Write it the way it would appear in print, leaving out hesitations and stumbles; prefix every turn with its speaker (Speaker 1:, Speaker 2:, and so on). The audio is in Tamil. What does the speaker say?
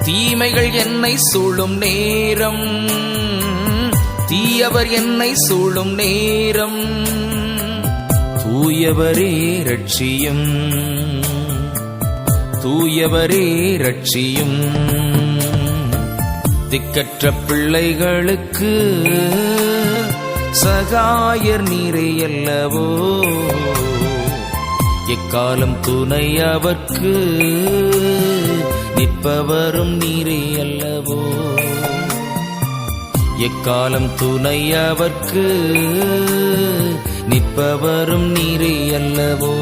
Speaker 1: தீமைகள் என்னை சூழும் நேரம், தீயவர் என்னை சூழும் நேரம், தூயவரே ரட்சியும், தூயவரே ரட்சியும். திக்கற்ற பிள்ளைகளுக்கு சகாயர் நீரே அல்லவோ, எக்காலம் துணை அவர்க்கு நிற்பவரும் நீரே அல்லவோ, எக்காலம் துணை அவர்க்கு நிற்பவரும் நீரே அல்லவோ.